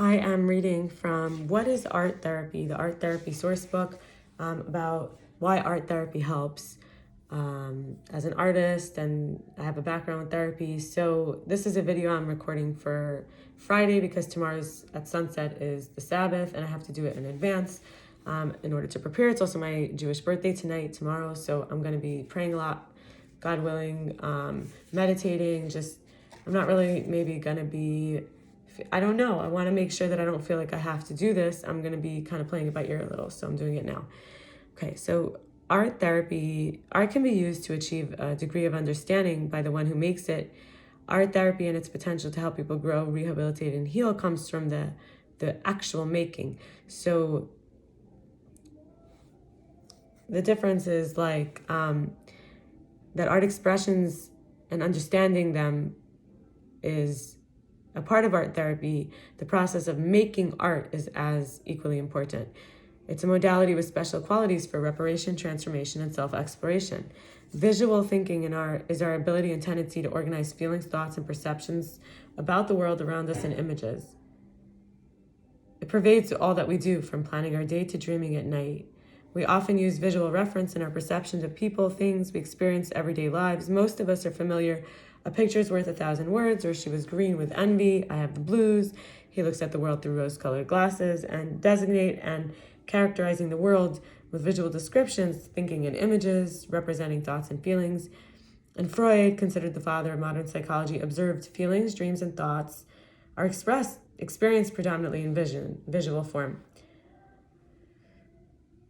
I am reading from What is Art Therapy, the Art Therapy sourcebook, about why art therapy helps as an artist, and I have a background in therapy. So this is a video I'm recording for Friday because tomorrow's at sunset is the Sabbath and I have to do it in advance in order to prepare. It's also my Jewish birthday tomorrow, so I'm going to be praying a lot, God willing, meditating. I'm not really maybe going to be, I don't know. I want to make sure that I don't feel like I have to do this. I'm going to be kind of playing it by ear a little, so I'm doing it now. Okay, so art can be used to achieve a degree of understanding by the one who makes it. Art therapy and its potential to help people grow, rehabilitate, and heal comes from the actual making. So the difference is that art expressions and understanding them is a part of art therapy. The process of making art is as equally important. It's a modality with special qualities for reparation, transformation, and self-exploration. Visual thinking in art is our ability and tendency to organize feelings, thoughts, and perceptions about the world around us in images. It pervades all that we do, from planning our day to dreaming at night. We often use visual reference in our perceptions of people, things we experience everyday lives. Most of us are familiar. A picture's worth 1,000 words, or she was green with envy, I have the blues, he looks at the world through rose-colored glasses, and designate and characterizing the world with visual descriptions, thinking in images, representing thoughts and feelings. And Freud, considered the father of modern psychology, observed feelings, dreams, and thoughts are experienced predominantly in visual form.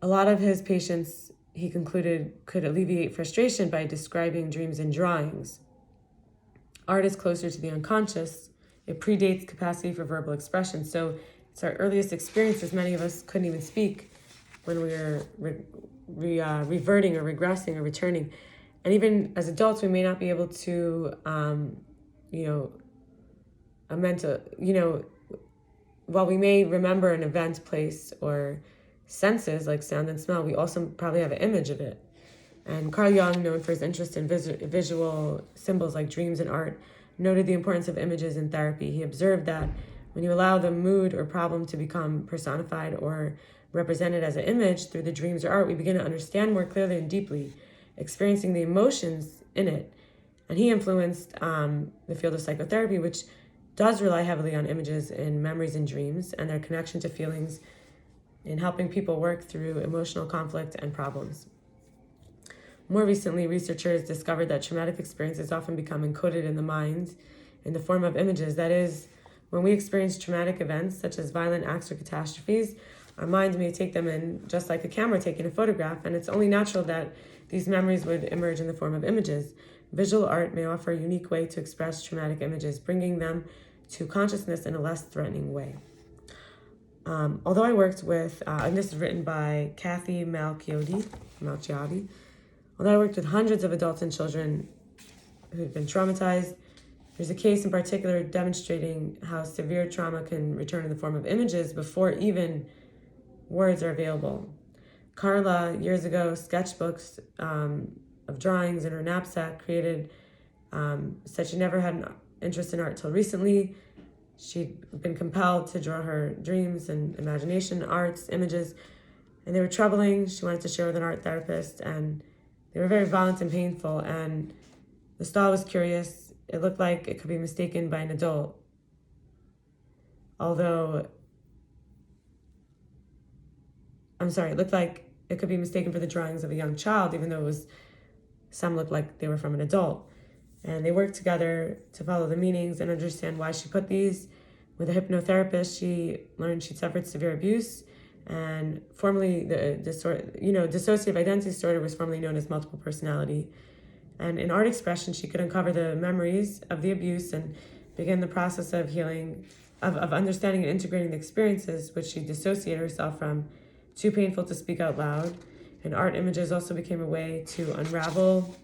A lot of his patients, he concluded, could alleviate frustration by describing dreams in drawings. Art is closer to the unconscious. It predates capacity for verbal expression. So it's our earliest experiences. Many of us couldn't even speak when we were reverting or regressing or returning. And even as adults, we may not be able to, while we may remember an event, place, or senses like sound and smell, we also probably have an image of it. And Carl Jung, known for his interest in visual symbols like dreams and art, noted the importance of images in therapy. He observed that when you allow the mood or problem to become personified or represented as an image through the dreams or art, we begin to understand more clearly and deeply, experiencing the emotions in it. And he influenced the field of psychotherapy, which does rely heavily on images in memories and dreams and their connection to feelings in helping people work through emotional conflict and problems. More recently, researchers discovered that traumatic experiences often become encoded in the mind in the form of images. That is, when we experience traumatic events such as violent acts or catastrophes, our minds may take them in just like a camera taking a photograph, and it's only natural that these memories would emerge in the form of images. Visual art may offer a unique way to express traumatic images, bringing them to consciousness in a less threatening way. Although I worked with, and this is written by Cathy Malchiodi, although I worked with hundreds of adults and children who've been traumatized, there's a case in particular demonstrating how severe trauma can return in the form of images before even words are available. Carla, years ago, sketchbooks of drawings in her knapsack, said she never had an interest in art till recently. She'd been compelled to draw her dreams and imagination, arts, images, and they were troubling. She wanted to share with an art therapist, and they were very violent and painful, and the style was curious. It looked like it could be mistaken by an adult. It looked like it could be mistaken for the drawings of a young child, even though some looked like they were from an adult. And they worked together to follow the meanings and understand why she put these. With a hypnotherapist, she learned she'd suffered severe abuse, and formerly the dissociative identity disorder was formerly known as multiple personality. And in art expression, she could uncover the memories of the abuse and begin the process of healing, of understanding and integrating the experiences which she dissociated herself from, too painful to speak out loud. And art images also became a way to unravel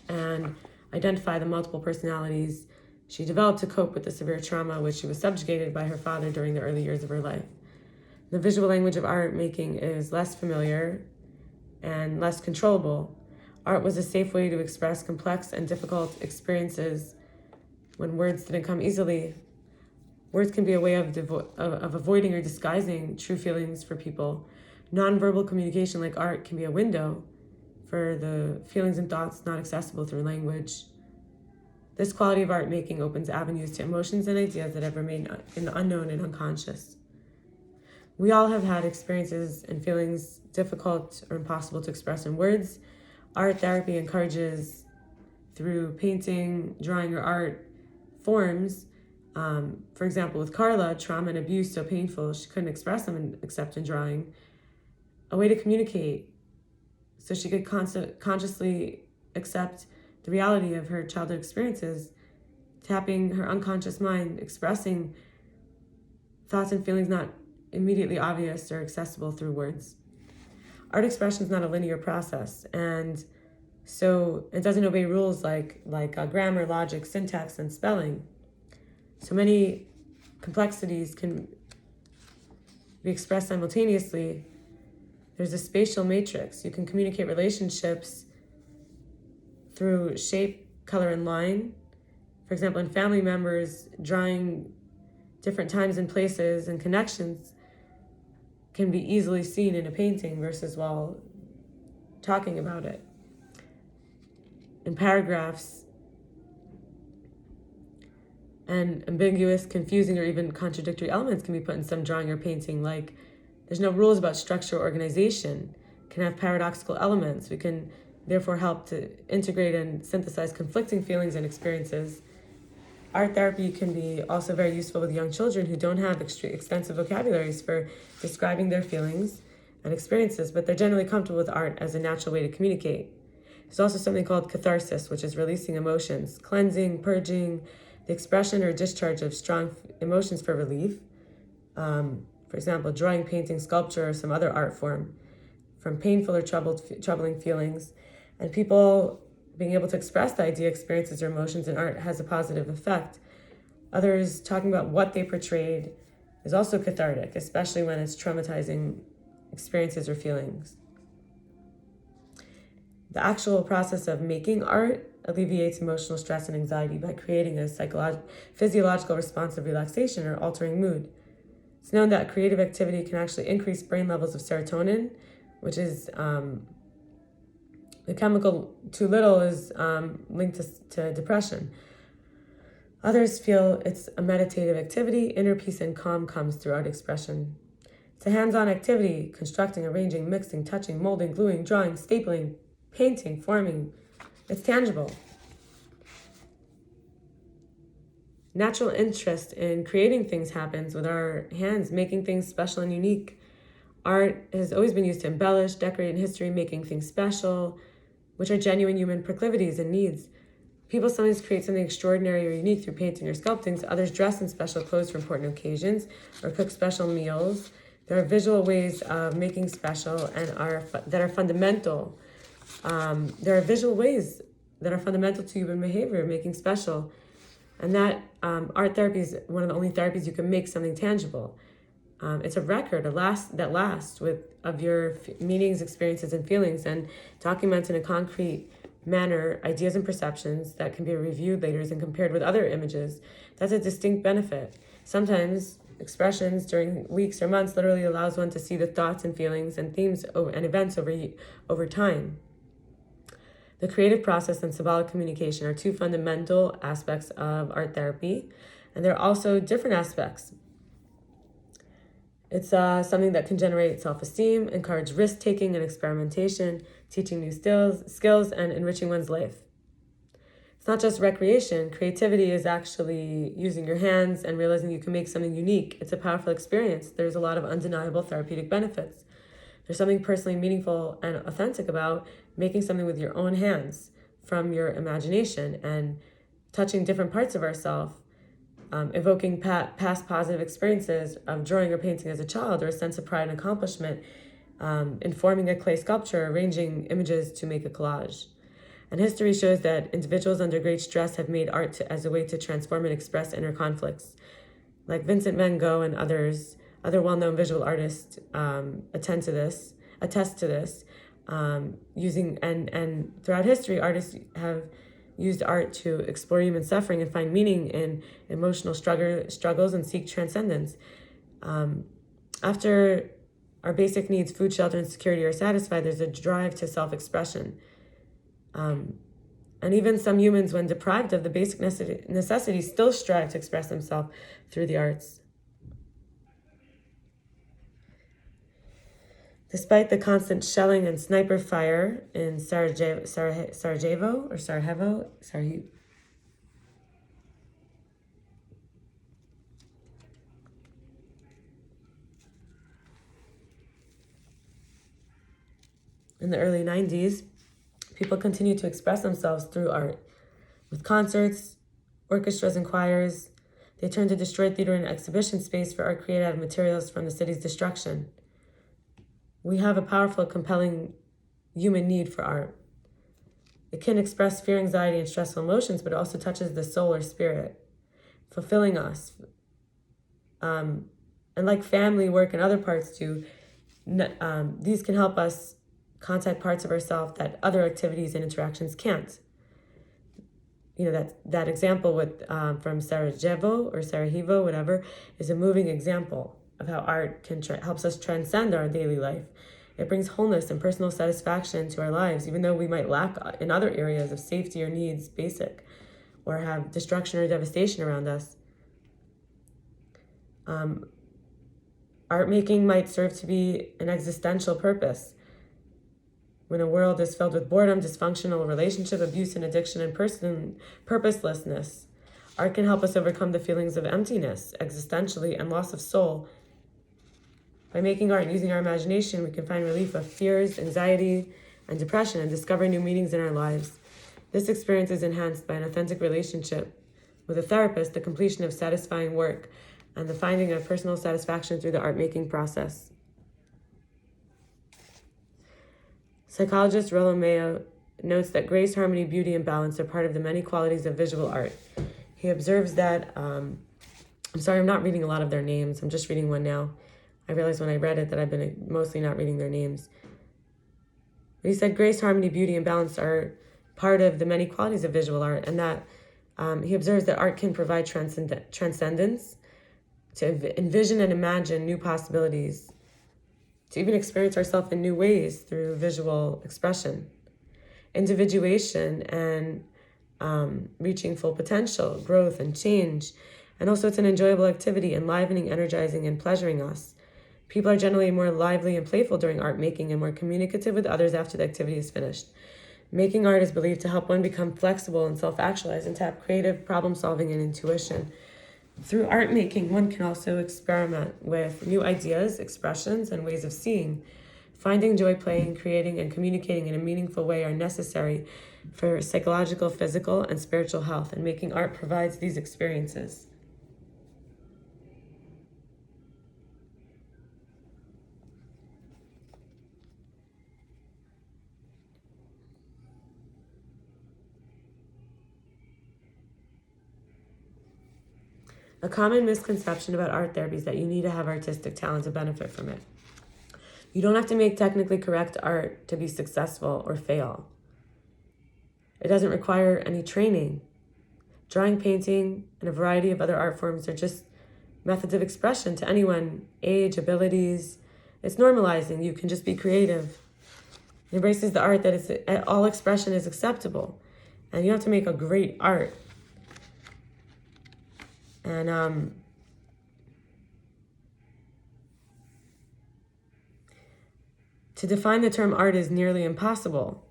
and identify the multiple personalities she developed to cope with the severe trauma which she was subjugated by her father during the early years of her life. The visual language of art making is less familiar and less controllable. Art was a safe way to express complex and difficult experiences when words didn't come easily. Words can be a way of avoiding or disguising true feelings for people. Nonverbal communication, like art, can be a window for the feelings and thoughts not accessible through language. This quality of art making opens avenues to emotions and ideas that have remained in the unknown and unconscious. We all have had experiences and feelings difficult or impossible to express in words. Art therapy encourages, through painting, drawing, or art forms. For example, with Carla, trauma and abuse so painful she couldn't express them except in drawing. A way to communicate so she could consciously accept the reality of her childhood experiences, tapping her unconscious mind, expressing thoughts and feelings not immediately obvious or accessible through words. Art expression is not a linear process, and so it doesn't obey rules like grammar, logic, syntax, and spelling. So many complexities can be expressed simultaneously. There's a spatial matrix. You can communicate relationships through shape, color, and line. For example, in family members, drawing different times and places and connections can be easily seen in a painting versus while talking about it. In paragraphs, and ambiguous, confusing, or even contradictory elements can be put in some drawing or painting. Like, there's no rules about structure or organization. It can have paradoxical elements. We can therefore help to integrate and synthesize conflicting feelings and experiences. Art therapy can be also very useful with young children who don't have extensive vocabularies for describing their feelings and experiences, but they're generally comfortable with art as a natural way to communicate. There's also something called catharsis, which is releasing emotions, cleansing, purging, the expression or discharge of strong emotions for relief. For example, drawing, painting, sculpture, or some other art form, from painful or troubling feelings. And people being able to express the idea, experiences, or emotions in art has a positive effect. Others talking about what they portrayed is also cathartic, especially when it's traumatizing experiences or feelings. The actual process of making art alleviates emotional stress and anxiety by creating a physiological response of relaxation or altering mood. It's known that creative activity can actually increase brain levels of serotonin, which is the chemical too little is linked to depression. Others feel it's a meditative activity. Inner peace and calm comes through art expression. It's a hands-on activity, constructing, arranging, mixing, touching, molding, gluing, drawing, stapling, painting, forming. It's tangible. Natural interest in creating things happens with our hands, making things special and unique. Art has always been used to embellish, decorate in history, making things special, which are genuine human proclivities and needs. People sometimes create something extraordinary or unique through painting or sculpting. So others dress in special clothes for important occasions or cook special meals. There are visual ways of making special and that are fundamental. There are visual ways that are fundamental to human behavior, making special. And that art therapy is one of the only therapies you can make something tangible. It's a record that lasts of your meanings, experiences, and feelings, and documents in a concrete manner ideas and perceptions that can be reviewed later and compared with other images. That's a distinct benefit. Sometimes expressions during weeks or months literally allows one to see the thoughts and feelings and themes and events over time. The creative process and symbolic communication are two fundamental aspects of art therapy, and there are also different aspects. It's something that can generate self-esteem, encourage risk-taking and experimentation, teaching new skills, and enriching one's life. It's not just recreation. Creativity is actually using your hands and realizing you can make something unique. It's a powerful experience. There's a lot of undeniable therapeutic benefits. There's something personally meaningful and authentic about making something with your own hands from your imagination and touching different parts of ourselves, evoking past positive experiences of drawing or painting as a child, or a sense of pride and accomplishment, informing a clay sculpture, arranging images to make a collage. And history shows that individuals under great stress have made art as a way to transform and express inner conflicts. Like Vincent van Gogh and other well-known visual artists attest to this. Using and throughout history, artists have used art to explore human suffering and find meaning in emotional struggles and seek transcendence. After our basic needs, food, shelter, and security, are satisfied, there's a drive to self-expression. And even some humans, when deprived of the basic necessities, still strive to express themselves through the arts. Despite the constant shelling and sniper fire in Sarajevo, in the early 90s, people continued to express themselves through art. With concerts, orchestras, and choirs, they turned to destroyed theater and exhibition space for art created out of materials from the city's destruction. We have a powerful, compelling human need for art. It can express fear, anxiety, and stressful emotions, but it also touches the soul or spirit, fulfilling us. And like family, work, and other parts do, these can help us contact parts of ourselves that other activities and interactions can't. That example with from Sarajevo, whatever, is a moving example of how art helps us transcend our daily life. It brings wholeness and personal satisfaction to our lives, even though we might lack in other areas of safety or needs, basic, or have destruction or devastation around us. Art making might serve to be an existential purpose. When a world is filled with boredom, dysfunctional relationship, abuse, and addiction, and purposelessness, art can help us overcome the feelings of emptiness, existentially, and loss of soul. By making art and using our imagination, we can find relief of fears, anxiety, and depression, and discover new meanings in our lives. This experience is enhanced by an authentic relationship with a therapist, the completion of satisfying work, and the finding of personal satisfaction through the art-making process. Psychologist Rollo Mayo notes that grace, harmony, beauty, and balance are part of the many qualities of visual art. He observes that, I'm sorry, I'm not reading a lot of their names. I'm just reading one now. I realized when I read it that I've been mostly not reading their names. But he said grace, harmony, beauty, and balance are part of the many qualities of visual art, and that he observes that art can provide transcendence, to envision and imagine new possibilities, to even experience ourselves in new ways through visual expression, individuation, and reaching full potential, growth, and change. And also it's an enjoyable activity, enlivening, energizing, and pleasuring us. People are generally more lively and playful during art making and more communicative with others after the activity is finished. Making art is believed to help one become flexible and self-actualize and tap creative problem solving and intuition. Through art making, one can also experiment with new ideas, expressions, and ways of seeing. Finding joy playing, creating, and communicating in a meaningful way are necessary for psychological, physical, and spiritual health, and making art provides these experiences. A common misconception about art therapy is that you need to have artistic talent to benefit from it. You don't have to make technically correct art to be successful or fail. It doesn't require any training. Drawing, painting, and a variety of other art forms are just methods of expression to anyone, age, abilities. It's normalizing. You can just be creative. It embraces the art that all expression is acceptable. And you don't have to make a great art. And to define the term art is nearly impossible.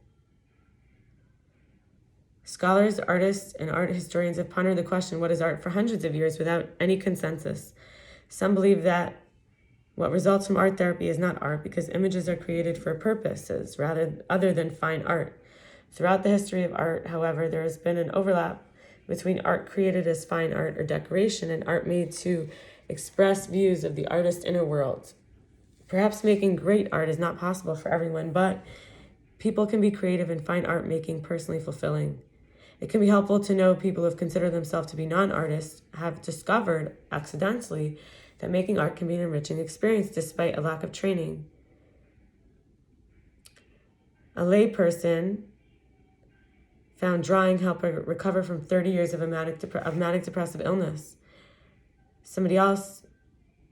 Scholars, artists, and art historians have pondered the question, what is art, for hundreds of years without any consensus. Some believe that what results from art therapy is not art because images are created for purposes other than fine art. Throughout the history of art, however, there has been an overlap between art created as fine art or decoration and art made to express views of the artist's inner world. Perhaps making great art is not possible for everyone, but people can be creative and find art making personally fulfilling. It can be helpful to know people who have considered themselves to be non-artists have discovered accidentally that making art can be an enriching experience despite a lack of training. A layperson found drawing helped her recover from 30 years of manic depressive illness. Somebody else,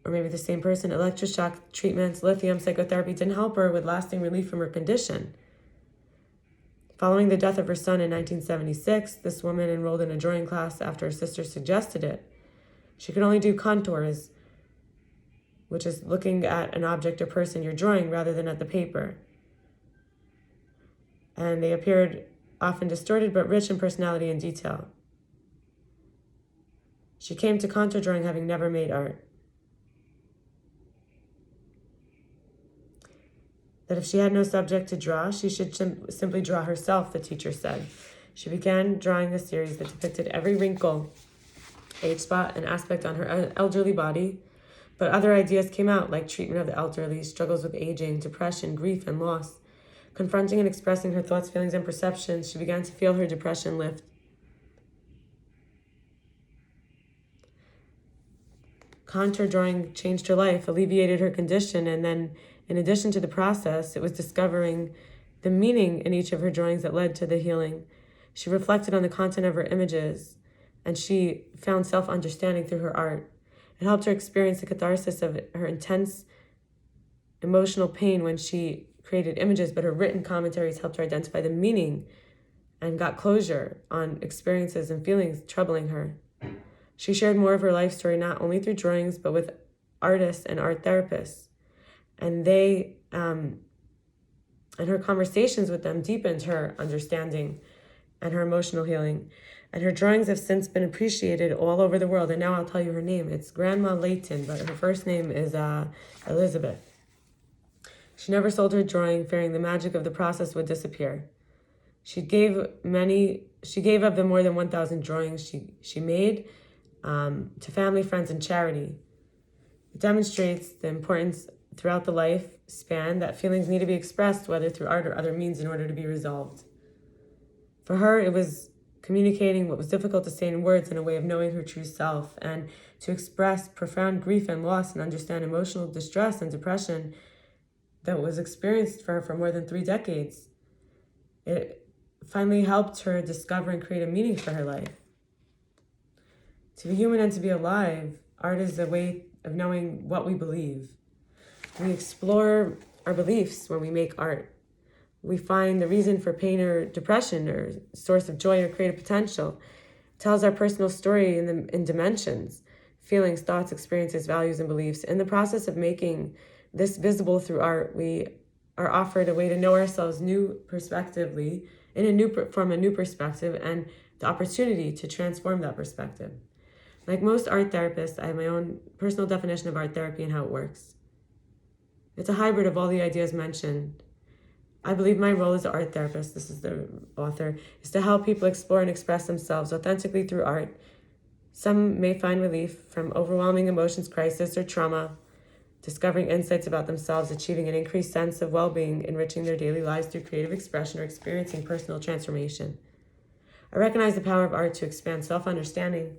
or maybe the same person, electroshock treatments, lithium, psychotherapy didn't help her with lasting relief from her condition. Following the death of her son in 1976, this woman enrolled in a drawing class after her sister suggested it. She could only do contours, which is looking at an object or person you're drawing rather than at the paper. And they appeared often distorted but rich in personality and detail. She came to contour drawing having never made art. That if she had no subject to draw, she should simply draw herself, the teacher said. She began drawing a series that depicted every wrinkle, age spot, and aspect on her elderly body, but other ideas came out, like treatment of the elderly, struggles with aging, depression, grief, and loss. Confronting and expressing her thoughts, feelings, and perceptions, she began to feel her depression lift. Contour drawing changed her life, alleviated her condition, and then, in addition to the process, it was discovering the meaning in each of her drawings that led to the healing. She reflected on the content of her images, and she found self-understanding through her art. It helped her experience the catharsis of her intense emotional pain when she created images, but her written commentaries helped her identify the meaning and got closure on experiences and feelings troubling her. She shared more of her life story not only through drawings, but with artists and art therapists. And and her conversations with them deepened her understanding and her emotional healing. And her drawings have since been appreciated all over the world. And now I'll tell you her name. It's Grandma Layton, but her first name is Elizabeth. She never sold her drawing, fearing the magic of the process would disappear. She gave of the more than 1,000 drawings she made to family, friends, and charity. It demonstrates the importance throughout the life span that feelings need to be expressed, whether through art or other means, in order to be resolved. For her, it was communicating what was difficult to say in words in a way of knowing her true self, and to express profound grief and loss and understand emotional distress and depression that was experienced for her for more than 3 decades. It finally helped her discover and create a meaning for her life. To be human and to be alive, art is a way of knowing what we believe. We explore our beliefs when we make art. We find the reason for pain or depression, or source of joy or creative potential. It tells our personal story in dimensions, feelings, thoughts, experiences, values, and beliefs. In the process of making this visible through art, we are offered a way to know ourselves prospectively, from a new perspective, and the opportunity to transform that perspective. Like most art therapists, I have my own personal definition of art therapy and how it works. It's a hybrid of all the ideas mentioned. I believe my role as an art therapist, this is the author, is to help people explore and express themselves authentically through art. Some may find relief from overwhelming emotions, crisis, or trauma, discovering insights about themselves, achieving an increased sense of well-being, enriching their daily lives through creative expression, or experiencing personal transformation. I recognize the power of art to expand self-understanding,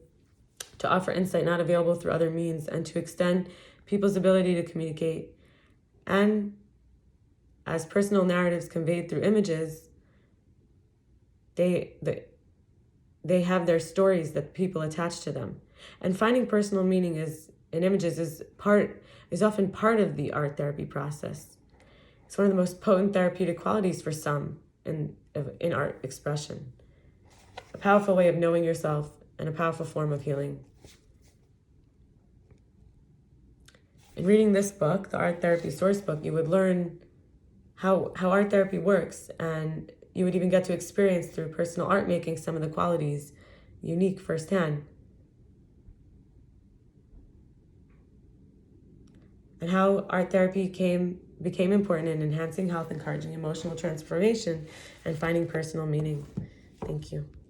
to offer insight not available through other means, and to extend people's ability to communicate. And as personal narratives conveyed through images, they have their stories that people attach to them. And finding personal meaning in images is often part of the art therapy process. It's one of the most potent therapeutic qualities for some in art expression. A powerful way of knowing yourself and a powerful form of healing. In reading this book, the Art Therapy Sourcebook, you would learn how art therapy works, and you would even get to experience through personal art making some of the qualities unique firsthand. And how art therapy became important in enhancing health, encouraging emotional transformation, and finding personal meaning. Thank you.